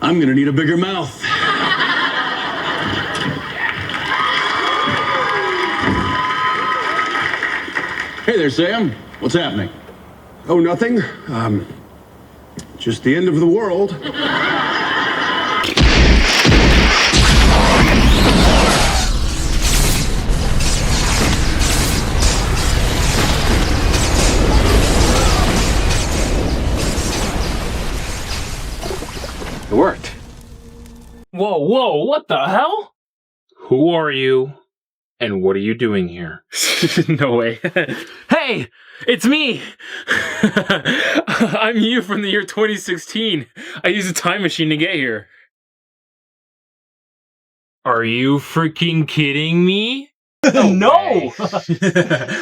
I'm gonna need a bigger mouth. Hey there, Sam. What's happening? Oh, nothing. Just the end of the world. It worked. Whoa, what the hell? Who are you, and what are you doing here? No way. Hey, it's me! I'm you from the year 2016. I used a time machine to get here. Are you freaking kidding me? No!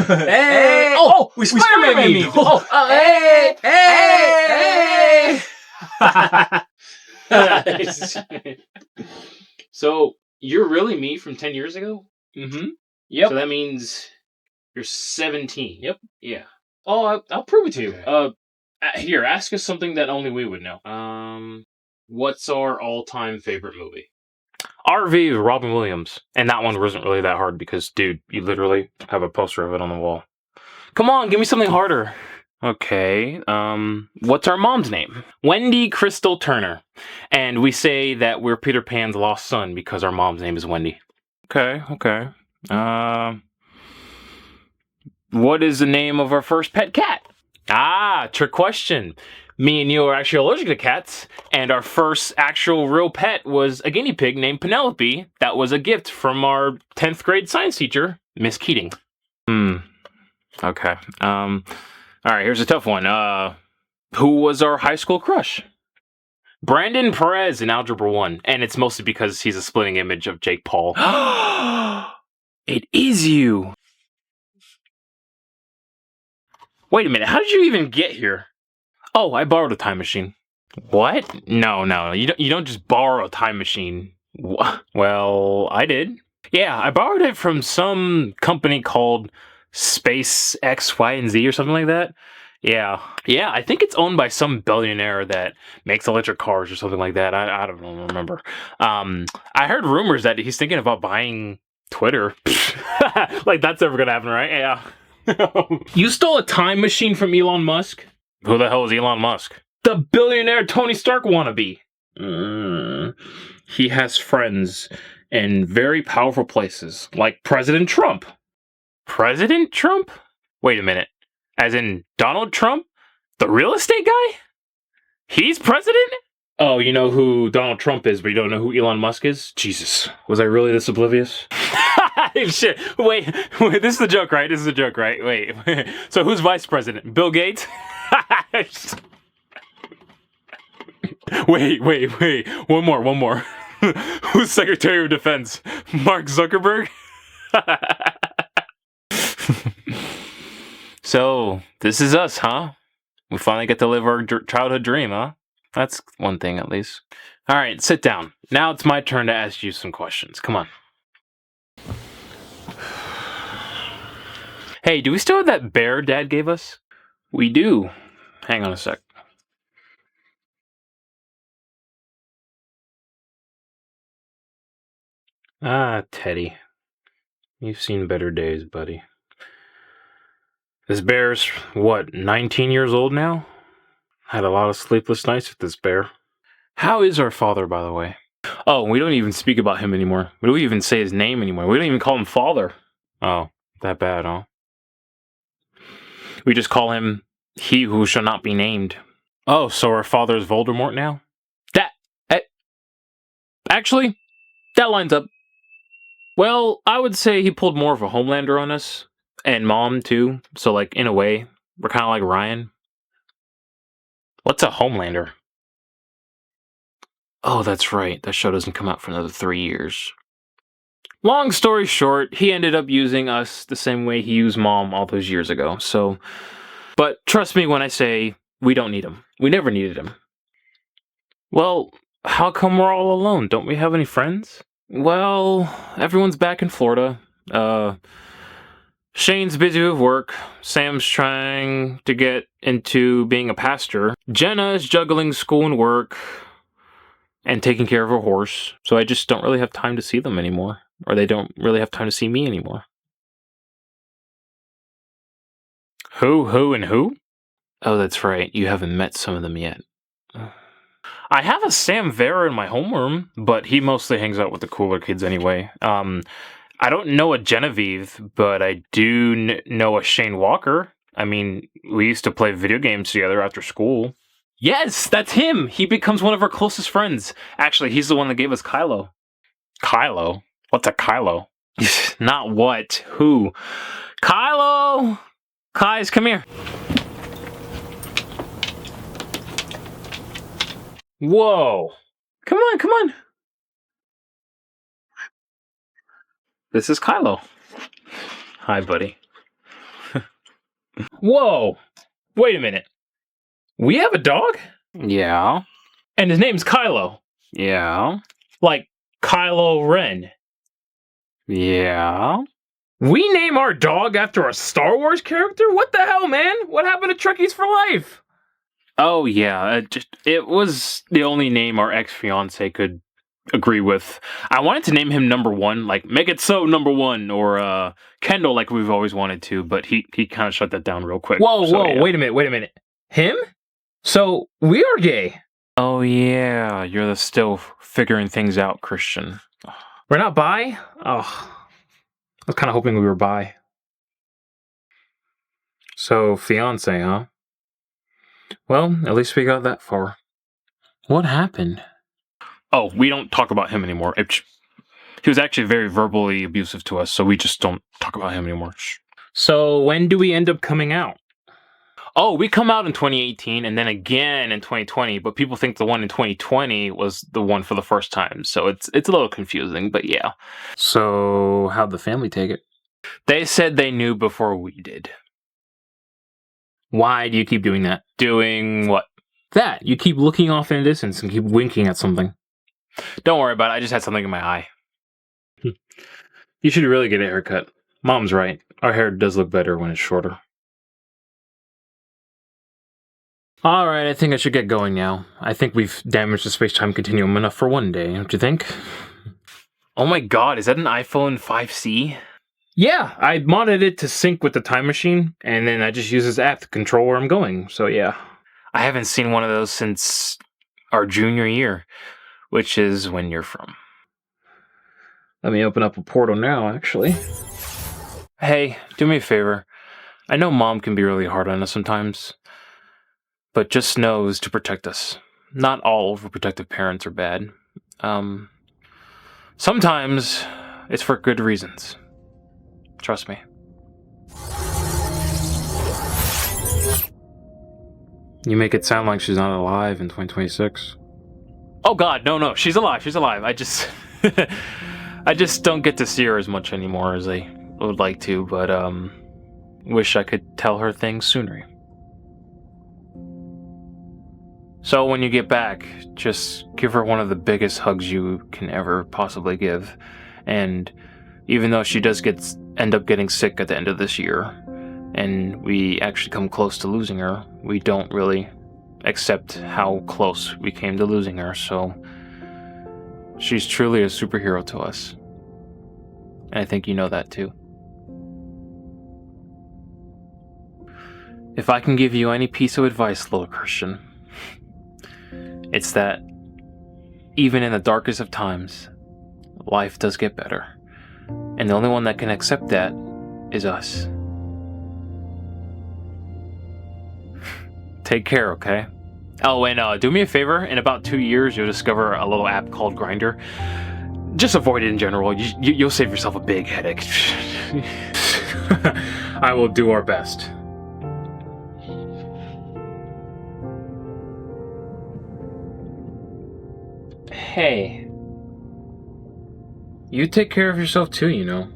Hey! Oh, we Spider-Man me! Hey! So, you're really me from 10 years ago? Mm-hmm. Yep. So that means you're 17. Yep. Yeah. Oh, I'll prove it to you. Here, ask us something that only we would know. What's our all-time favorite movie? RV with Robin Williams. And that one wasn't really that hard because, dude, you literally have a poster of it on the wall. Come on, give me something harder. Okay, what's our mom's name? Wendy Crystal Turner. And we say that we're Peter Pan's lost son because our mom's name is Wendy. Okay. What is the name of our first pet cat? Ah, trick question. Me and you are actually allergic to cats, and our first actual real pet was a guinea pig named Penelope. That was a gift from our 10th grade science teacher, Miss Keating. Okay. All right, here's a tough one. Who was our high school crush? Brandon Perez in Algebra 1, and it's mostly because he's a splitting image of Jake Paul. It is you! Wait a minute, how did you even get here? Oh, I borrowed a time machine. What? No, you don't just borrow a time machine. Well, I did. Yeah, I borrowed it from some company called Space X, Y, and Z or something like that. Yeah, I think it's owned by some billionaire that makes electric cars or something like that. I don't remember. I heard rumors that he's thinking about buying Twitter. Like, that's never gonna happen, right? Yeah. You stole a time machine from Elon Musk? Who the hell is Elon Musk? The billionaire Tony Stark wannabe. He has friends in very powerful places, like President Trump. President Trump? Wait a minute. As in Donald Trump? The real estate guy? He's president? Oh, you know who Donald Trump is, but you don't know who Elon Musk is? Jesus. Was I really this oblivious? Shit. Wait, this is a joke, right? Wait. So who's vice president? Bill Gates? Wait. One more. Who's Secretary of Defense? Mark Zuckerberg? So, this is us, huh? We finally get to live our childhood dream, huh? That's one thing, at least. Alright, sit down. Now it's my turn to ask you some questions. Come on. Hey, do we still have that bear Dad gave us? We do. Hang on a sec. Ah, Teddy. You've seen better days, buddy. This bear's, what, 19 years old now? Had a lot of sleepless nights with this bear. How is our father, by the way? Oh, we don't even speak about him anymore. We don't even say his name anymore. We don't even call him father. Oh, that bad, huh? We just call him he who shall not be named. Oh, so our father is Voldemort now? Actually, that lines up. Well, I would say he pulled more of a Homelander on us. And Mom, too. So, like, in a way, we're kind of like Ryan. What's a Homelander? Oh, that's right. That show doesn't come out for another 3 years. Long story short, he ended up using us the same way he used Mom all those years ago. So, but trust me when I say we don't need him. We never needed him. Well, how come we're all alone? Don't we have any friends? Well, everyone's back in Florida. Shane's busy with work. Sam's trying to get into being a pastor. Jenna's juggling school and work. and taking care of a horse, so I just don't really have time to see them anymore. Or they don't really have time to see me anymore. Who, and who? Oh, that's right. You haven't met some of them yet. I have a Sam Vera in my homeroom, but he mostly hangs out with the cooler kids anyway. I don't know a Genevieve, but I do know a Shane Walker. I mean, we used to play video games together after school. Yes, that's him! He becomes one of our closest friends. Actually, he's the one that gave us Kylo. Kylo? What's a Kylo? Not what. Who? Kylo! Kais, come here. Whoa. Come on, come on. This is Kylo. Hi, buddy. Whoa. Wait a minute. We have a dog? Yeah. And his name's Kylo? Yeah. Like Kylo Ren? Yeah. We name our dog after a Star Wars character? What the hell, man? What happened to Trekkies for Life? Oh, yeah. It was the only name our ex-fiance could agree with. I wanted to name him number one, like, make it so number one, or Kendall, like we've always wanted to, but he kind of shut that down real quick. Whoa, yeah. Wait a minute. Him? So, we are gay. Oh, yeah. You're the still figuring things out Christian. We're not bi? Oh. I was kind of hoping we were bi. So, fiance, huh? Well, at least we got that far. What happened? Oh, we don't talk about him anymore. He was actually very verbally abusive to us, so we just don't talk about him anymore. So, when do we end up coming out? Oh, we come out in 2018 and then again in 2020, but people think the one in 2020 was the one for the first time, so it's a little confusing, but yeah. So, how'd the family take it? They said they knew before we did. Why do you keep doing that? Doing what? That. You keep looking off in the distance and keep winking at something. Don't worry about it, I just had something in my eye. You should really get a haircut. Mom's right. Our hair does look better when it's shorter. Alright, I think I should get going now. I think we've damaged the space-time continuum enough for one day, don't you think? Oh my god, is that an iPhone 5C? Yeah, I modded it to sync with the time machine, and then I just use this app to control where I'm going, so yeah. I haven't seen one of those since our junior year, which is when you're from. Let me open up a portal now, actually. Hey, do me a favor. I know Mom can be really hard on us sometimes, but just knows to protect us. Not all overprotective parents are bad. Sometimes it's for good reasons. Trust me. You make it sound like she's not alive in 2026. Oh god, no, she's alive, I just... I just don't get to see her as much anymore as I would like to, but, wish I could tell her things sooner. So when you get back, just give her one of the biggest hugs you can ever possibly give. And even though she does end up getting sick at the end of this year, and we actually come close to losing her, we don't really accept how close we came to losing her, so she's truly a superhero to us. And I think you know that too. If I can give you any piece of advice, little Christian, it's that even in the darkest of times, life does get better. And the only one that can accept that is us. Take care, okay? Oh, and do me a favor. In about 2 years, you'll discover a little app called Grindr. Just avoid it in general. You'll save yourself a big headache. I will do our best. Hey. You take care of yourself too, you know.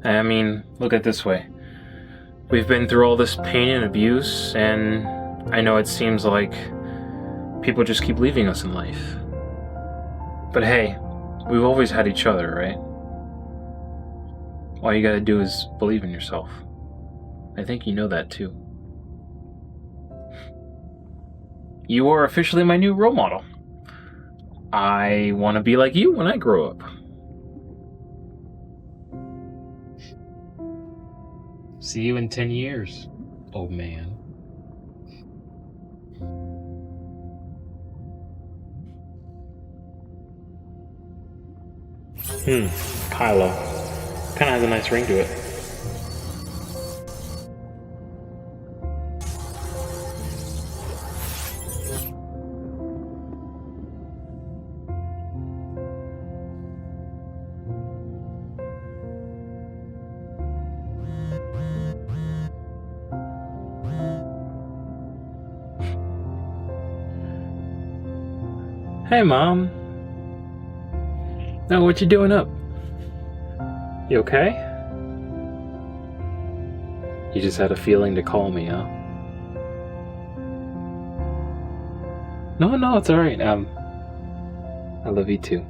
I mean, look at it this way. We've been through all this pain and abuse, and I know it seems like people just keep leaving us in life. But hey, we've always had each other, right? All you gotta do is believe in yourself. I think you know that too. You are officially my new role model. I want to be like you when I grow up. See you in 10 years, old man. Kylo. Kinda has a nice ring to it. Hey, Mom. Oh, what you doing up? You okay? You just had a feeling to call me, huh? No, it's alright. I love you too.